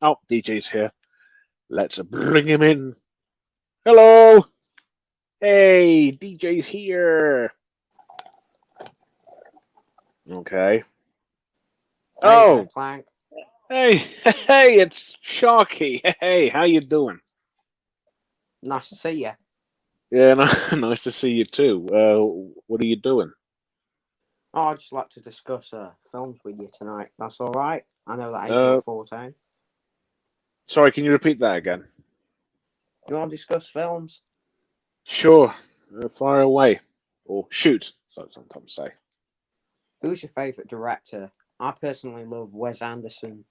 Oh, DJ's here. Let's bring him in. Hello. Hey, DJ's here. Okay. Hey there, Oh, Clank. hey, hey, it's Sharky. Hey, how you doing? Nice to see you. Yeah, nice to see you too. What are you doing? Oh, I'd just like to discuss films with you tonight. That's all right. I know that is your Uh, forte. Sorry, can you repeat that again? You want to discuss films? Sure. Fire away. Or shoot, so sometimes say. Who's your favourite director? I personally love Wes Anderson.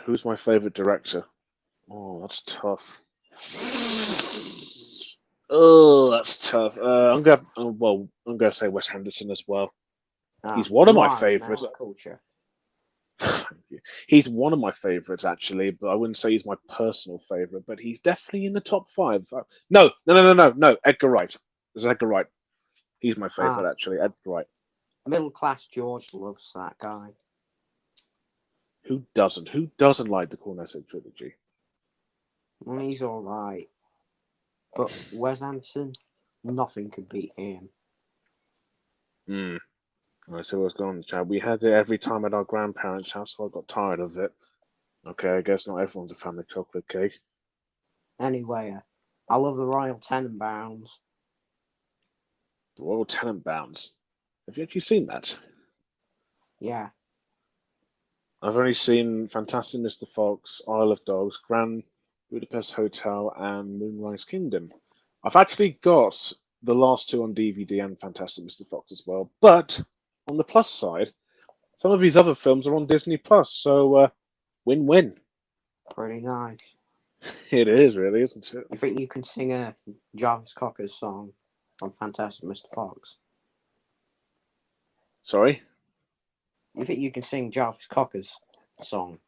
Who's my favorite director? Oh, that's tough. Oh, that's tough. I'm gonna say Wes Anderson as well. Ah, He's one of you my are a man favorites. of culture. Thank you. He's one of my favorites actually, but I wouldn't say he's my personal favorite. But he's definitely in the top five. No. Edgar Wright. It's Edgar Wright. He's my favorite Ah, actually. Edgar Wright. middle class George loves that guy. Who doesn't? Who doesn't like the Cornetto trilogy? Well, he's all right, but Wes Anderson, nothing could beat him. Hmm. I see what's going on, Chad. We had it every time at our grandparents' house, so I got tired of it. Okay, I guess not everyone's a fan of chocolate cake. Anyway, I love the Royal Tenenbaums. The Royal Tenenbaums. Have you actually seen that? Yeah, I've only seen Fantastic Mr. Fox, Isle of Dogs, Grand Budapest Hotel, and Moonrise Kingdom. I've actually got the last two on DVD and Fantastic Mr. Fox as well. But on the plus side, some of these other films are on Disney Plus, so win-win. pretty nice. It is really, isn't it? You think you can sing a Jarvis Cocker's song on Fantastic Mr. Fox? Sorry, You think you can sing Jarvis Cocker's song?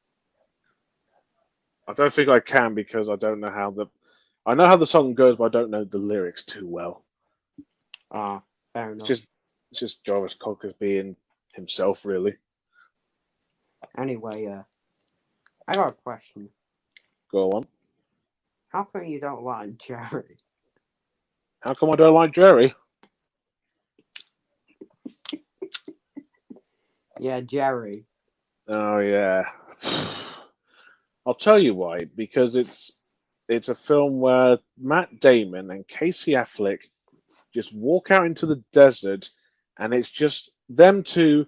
I don't think I can because I don't know how the. I know how the song goes, but I don't know the lyrics too well. Ah, fair It's enough. just it's just Jarvis Cocker being himself, really. Anyway, I got a question. Go on. How come you don't like Jerry? How come I don't like Jerry? Yeah, Jerry. Oh yeah. I'll tell you why. Because it's a film where Matt Damon and Casey Affleck just walk out into the desert, and it's just them two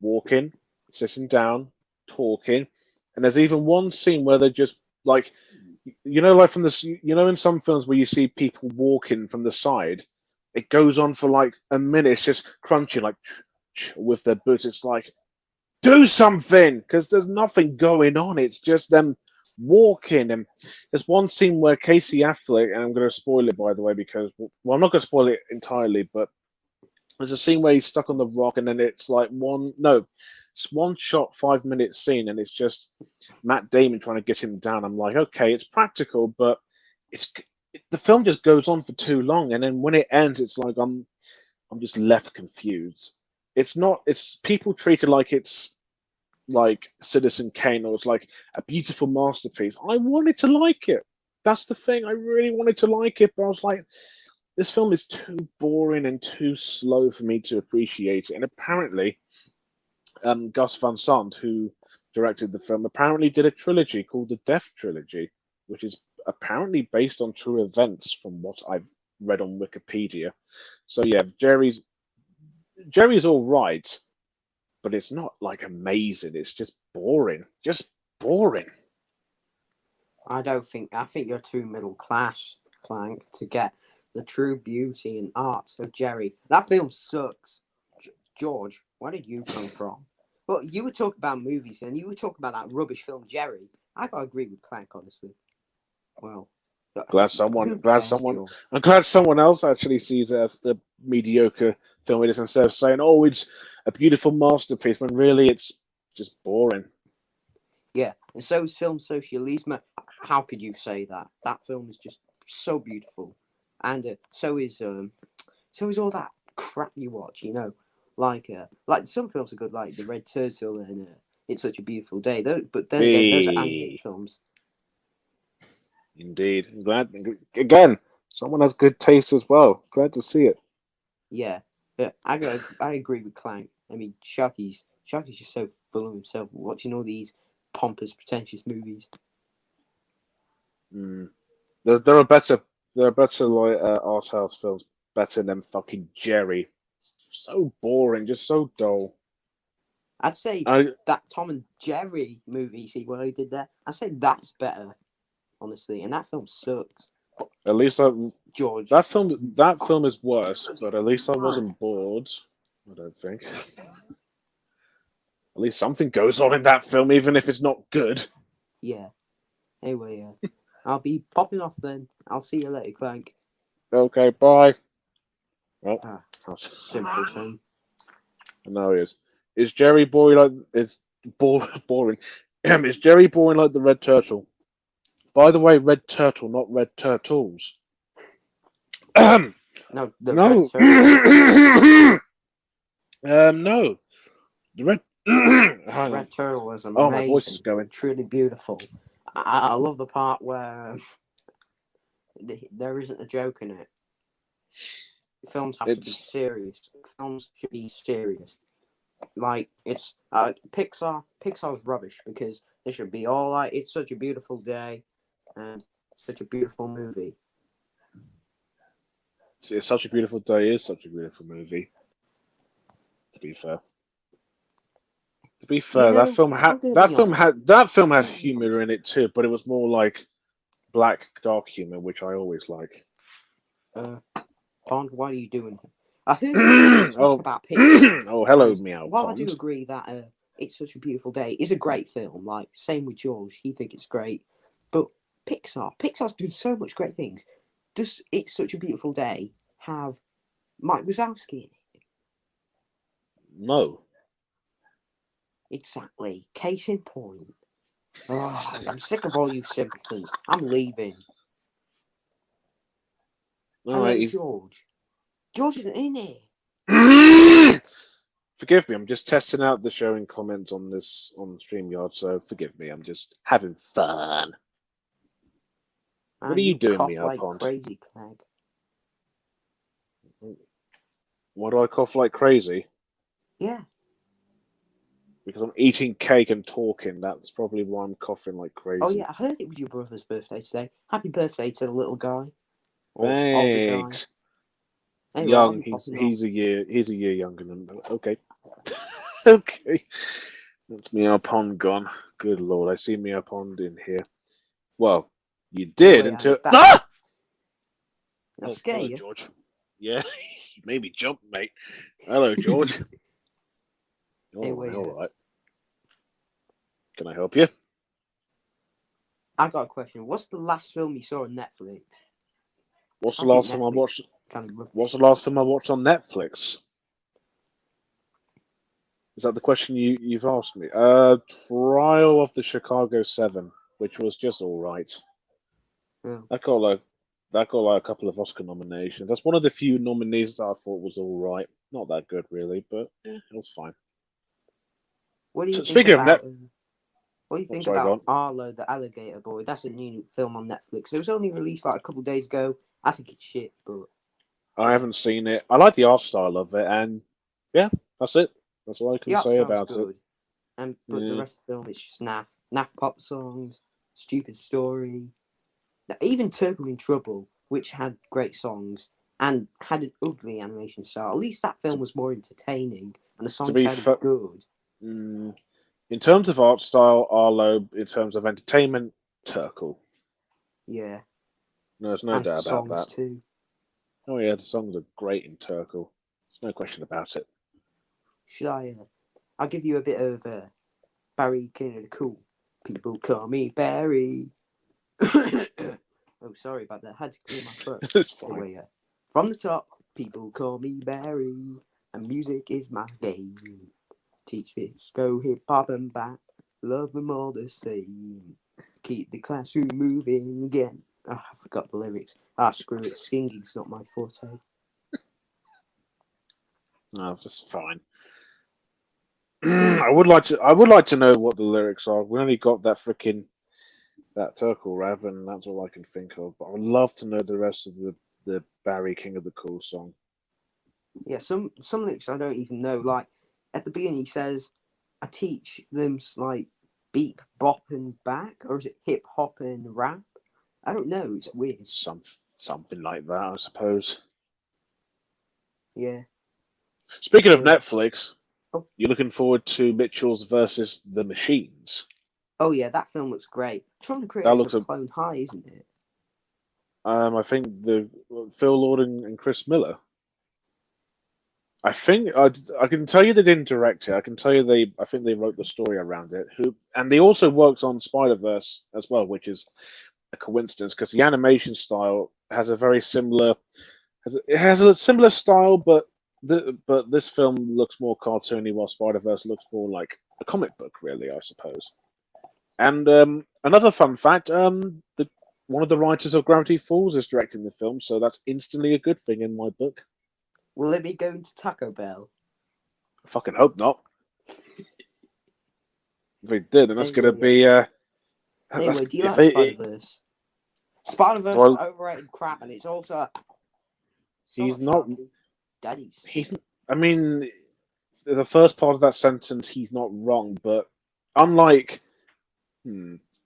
walking, sitting down, talking, and there's even one scene where they're just like, like from this, in some films where you see people walking from the side, it goes on for like a minute, it's just crunching like with their boots. It's like do something because there's nothing going on. It's just them walking. And there's one scene where Casey Affleck, and I'm going to spoil it by the way because I'm not going to spoil it entirely, but there's a scene where he's stuck on the rock, and then it's like it's one shot, 5 minute scene, and it's just Matt Damon trying to get him down. I'm like, okay, it's practical, but it's the film just goes on for too long, and then when it ends, it's like I'm just left confused. It's not. It's people treat it like it's like Citizen Kane or it's like a beautiful masterpiece. I wanted to like it. That's the thing. I really wanted to like it, but I was like, this film is too boring and too slow for me to appreciate it. And apparently, Gus Van Sant, who directed the film, apparently did a trilogy called the Death Trilogy, which is apparently based on true events from what I've read on Wikipedia. So yeah, Jerry's all right, but it's not like amazing. It's just boring. I think you're too middle class, Clank, to get the true beauty and art of Jerry. That film sucks. George, where did you come from? Well, you were talking about movies and you were talking about that rubbish film, Jerry. I gotta agree with Clank, honestly. Well, Glad someone, who glad cares, someone, George? I'm glad someone else actually sees it as the mediocre film it is instead of saying, "Oh, it's a beautiful masterpiece," when really it's just boring. Yeah, and so is Film Socialisme. How could you say that? That film is just so beautiful, and so is all that crap you watch. Like some films are good, like The Red Turtle and It's Such a Beautiful Day. But then again, those are animated Hey, films. indeed. Glad again. Someone has good taste as well. Glad to see it. Yeah, but I agree with Clank. I mean, Sharky's just so full of himself watching all these pompous, pretentious movies. Mm. There are better like art house films better than fucking Jerry. So boring, just so dull. I'd say I that Tom and Jerry movie. See what I did there? I'd say that's better, honestly. And that film sucks. at least I, George. that film is worse, but at least I Right. wasn't bored. I don't think. At least something goes on in that film, even if it's not good. Yeah. Anyway, I'll be popping off then. I'll see you later, Clank. Okay, bye. Well, Ah, simpleton. no, he is. Is Jerry boring like is boring? Is Jerry boring like the red turtle? By the way, red turtle, not red turtles. No, the Red No. Turtle. No. The red. Hang on. Red Turtle was Oh, my voice is amazing. going. Truly beautiful. I love the part where there isn't a joke in it. Films have to be It's serious. Films should be serious. Like it's Pixar's rubbish because they should be all like it's such a beautiful day and such a beautiful movie. such a beautiful day. Is such a beautiful movie. To be fair. To be You fair, that know, film had I'm gonna that be film honest. had that film had humor in it too, but it was more like black dark humor, which I always like. Pond, what are you doing? I heard you talk Oh, about Pixar, oh, hello, and meow while I do pond. agree that It's Such a Beautiful Day is a great film, like same with George, he think it's great, but Pixar's doing so much great things. Does It's Such a Beautiful Day have Mike Wazowski in it? No. Exactly. Case in point. Oh, I'm sick of all you simpletons. I'm leaving. All right. Hello, George. George isn't in it. Forgive me. I'm just testing out the showing comments on this on StreamYard, so forgive me. I'm just having fun. What are you You doing, cough meow like pond? crazy, Clegg. Why do I cough like crazy? Yeah. Because I'm eating cake and talking. That's probably why I'm coughing like Oh crazy. yeah, I heard it was your brother's birthday today. Happy birthday to the little guy. Or older guy. Thanks. Anyway, I'll Young. be He's popping off. he's a year younger than me. Okay. Okay. That's Meow Pond gone. Good lord, I see Meow Pond in here. Well, you did Anyway, I'm until back. ah! I'll Oh, scare hello, you. George. Yeah, you made me jump, mate. Hello, George. Anyway, All right. Can I help you? I got a question. What's the last film you saw on Netflix? What's the I think last time I Netflix watched? kind of What's the rubbish. last time I watched on Netflix? Is that the question you've asked me? Trial of the Chicago 7, which was just all right. Oh. That got like that got like a couple of Oscar nominations. That's one of the few nominees that I thought was all right. Not that good, really, but yeah, it was fine. What do you So, think speaking of about? Net, What do you oh, think sorry, go about on. Arlo, the Alligator Boy? That's a new film on Netflix. It was only released like a couple of days ago. I think it's shit, but I haven't seen it. I like the art style of it, and yeah, that's it. That's all I the can art say style's about it. good. But the Yeah. rest of the film is just naff pop songs, stupid story. Even Turtle in Trouble, which had great songs and had an ugly animation style. At least that film To, was more entertaining, and the to song be sounded fair, good. mm, in terms of art style, Arlo. In terms of entertainment, Turkle. Yeah, No, there's no and doubt about songs that. too. Oh yeah, the songs are great in Turkle. There's no question about it. Should I? I'll give you a bit of Barry King of the Cool. People call me Barry. Oh, sorry about that. I had to clear my throat. It's fine. Anyway, from the top, people call me Barry, and music is my game. Teach fish, go hip hop and back, love them all the same. Keep the classroom moving again. Oh, I forgot the lyrics. Screw it. Singing's not my forte. No, that's fine. I would like to. I would like to know what the lyrics are. We only got that Turkle rap, and that's all I can think of. But I would love to know the rest of the Barry King of the Cool song. Yeah, some lyrics I don't even know. Like at the beginning, he says, "I teach them like beep, bop, and back," or is it hip hop and rap? I don't know. It's weird. Something like that, I suppose. Yeah. Speaking of Anyway. Netflix, Oh. you're looking forward to Mitchell's versus the Machines. Oh yeah, that film looks great. It's from the That creators looks of Clone High, isn't it? I think the Phil Lord and Chris Miller. I can tell you they didn't direct it. I can tell you I think they wrote the story around it. And they also worked on Spider-Verse as well, which is a coincidence because the animation style has a very similar it has a similar style, but this film looks more cartoony, while Spider-Verse looks more like a comic book, really, I suppose. And another fun fact: one of the writers of Gravity Falls is directing the film, so that's instantly a good thing in my book. Will it be going to Taco Bell? I fucking hope not. If they did, then that's Anyway, going to be. anyway, do you If like Spider-Verse? Spider-Verse is well, overrated crap, and it's also he's sort of not. shocking. Daddy's. He's. I mean, the first part of that sentence, he's not wrong, but unlike,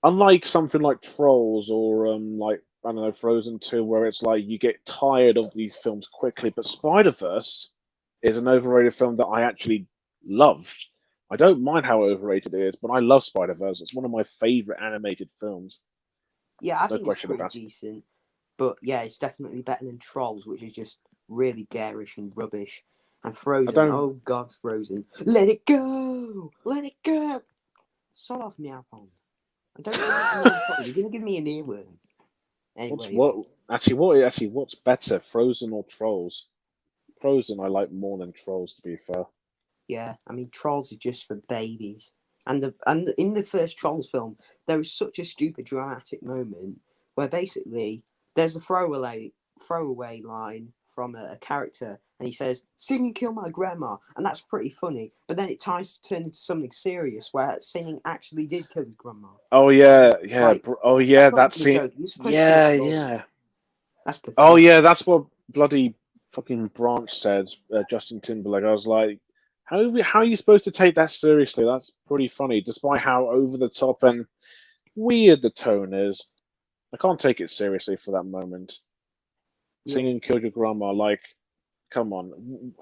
unlike something like Trolls or like I don't know, Frozen 2, where it's like you get tired of these films quickly, but Spider-Verse is an overrated film that I actually love. I don't mind how overrated it is, but I love Spider-Verse. It's one of my favorite animated films. Yeah, I No think it's question pretty about it. decent. But yeah, it's definitely better than Trolls, which is just really garish and rubbish. And I Frozen, don't. oh god, Frozen. Let it go! Let it go! Sod off, Meowpon. I don't say that another time. You're going to give me an earworm. Anyway, What's better, Frozen or Trolls? Frozen I like more than Trolls, to be fair. yeah, I mean, Trolls are just for babies. And in the first Trolls film, there is such a stupid dramatic moment where basically there's a throwaway line from a character, and he says, "Singing kill my grandma," and that's pretty funny. But then it turned into something serious where singing actually did kill his grandma. Oh yeah, yeah. Like Oh yeah, that's not that's even a it. joke. You're supposed to feel Yeah, sorry. yeah. That's Oh pathetic. yeah, that's what bloody fucking Branch said. Justin Timberlake. I was like, how are you supposed to take that seriously? That's pretty funny, despite how over the top and weird the tone is. I can't take it seriously for that moment. Yeah. Singing "Killed Your Grandma," like, come on,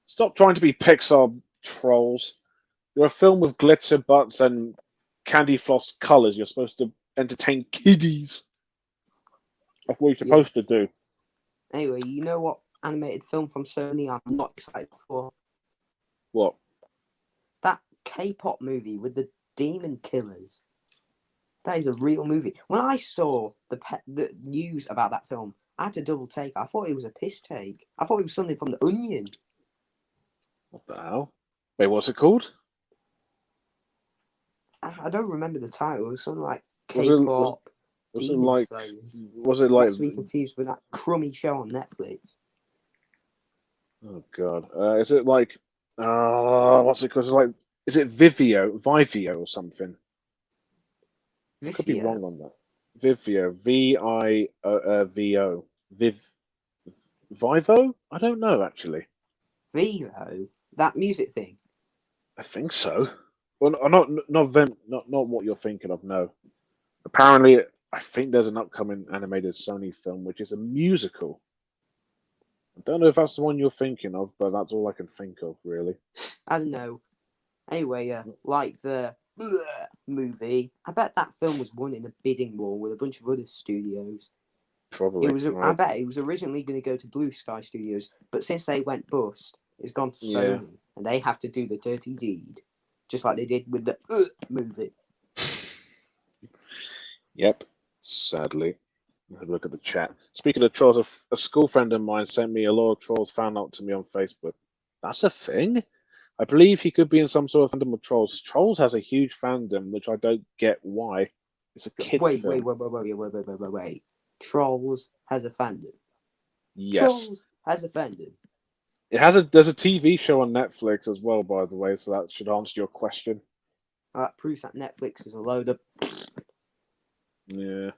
stop trying to be Pixar trolls. You're a film with glitter butts and candy floss colors. You're supposed to entertain kiddies. That's what you're Yeah. supposed to do. Anyway, you know what animated film from Sony I'm not excited for? What? That K-pop movie with the demon killers. That is a real movie. When I saw the news about that film, I had to double take. I thought it was a piss take. I thought it was something from The Onion. What the hell? Wait, what's it called? I don't remember the title. It was something like Was it K-pop was it Demon like Slayers. was it Not like to be confused with that crummy show on Netflix. oh god. Is it like what's it called? Is it Vivio or something? Could be Vivio. wrong on that. Vivio. VIVO. Vivo? I don't know actually. Vivo. That music thing. I think so. Well, not what you're thinking of. No. Apparently, I think there's an upcoming animated Sony film which is a musical. I don't know if that's the one you're thinking of, but that's all I can think of, really. I don't know. Anyway, like the movie, I bet that film was won in a bidding war with a bunch of other studios. Probably. I bet it was originally going to go to Blue Sky Studios, but since they went bust, it's gone to Yeah. Sony, and they have to do the dirty deed, just like they did with the movie. Yep. Sadly. Have a look at the chat. Speaking of trolls, a school friend of mine sent me a lot of trolls fan art to me on Facebook. That's a thing? I believe he could be in some sort of fandom with Trolls. Trolls has a huge fandom, which I don't get why. It's a kids' film. Wait. Trolls has a fandom. Yes. Trolls has a fandom. There's a TV show on Netflix as well, by the way, so that should answer your question. That proves that Netflix is a load of. Yeah.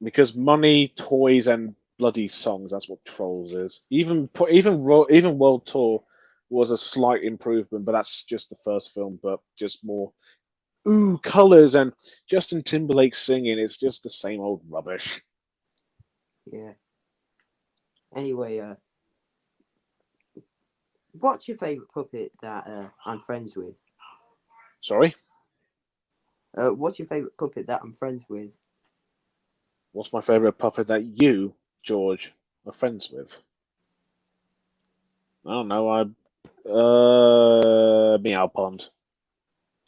Because money, toys, and bloody songs, that's what Trolls is. Even World Tour was a slight improvement, but that's just the first film, but just more colours and Justin Timberlake singing. It's just the same old rubbish. Yeah. Anyway, what's your favourite puppet that I'm friends with? Sorry? What's your favourite puppet that I'm friends with? What's my favourite puppet that you, George, are friends with? I don't know. Meow Pond.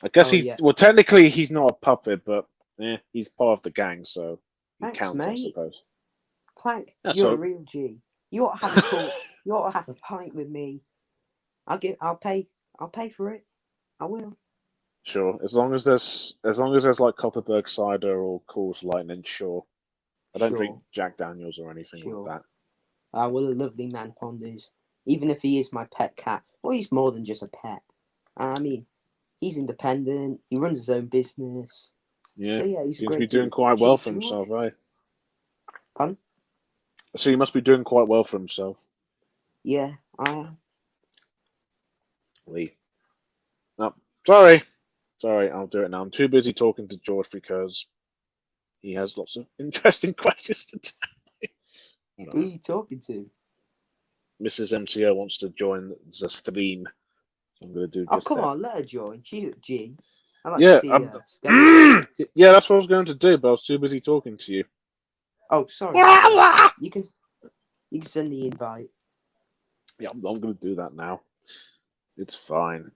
I guess Yeah. well, technically he's not a puppet, but he's part of the gang, so he Thanks, counts, I mate. suppose. Clank, That's you're all. a real G. You ought to have a talk. You ought to have a pint with me. I'll pay for it. I will. Sure, as long as there's like Copperberg cider or Coors Light, then sure. I don't drink Jack Daniels or anything like that. What a lovely man Pond is. Even if he is my pet cat, well, he's more than just a pet. I mean, he's independent. He runs his own business. Yeah, So yeah, he's seems a to be great doing dude. quite well for George. himself, eh? Pardon? So he must be doing quite well for himself. Yeah, I am. Lee. No, sorry, I'll do it now. I'm too busy talking to George because he has lots of interesting questions to tell me. Who are you talking to? Mrs. MCO wants to join the stream. So I'm going to do just come that. on, let her join. She's at G. I like Yeah, to see yeah, that's what I was going to do, but I was too busy talking to you. Oh, sorry. You can send the invite. Yeah, I'm going to do that now. It's fine.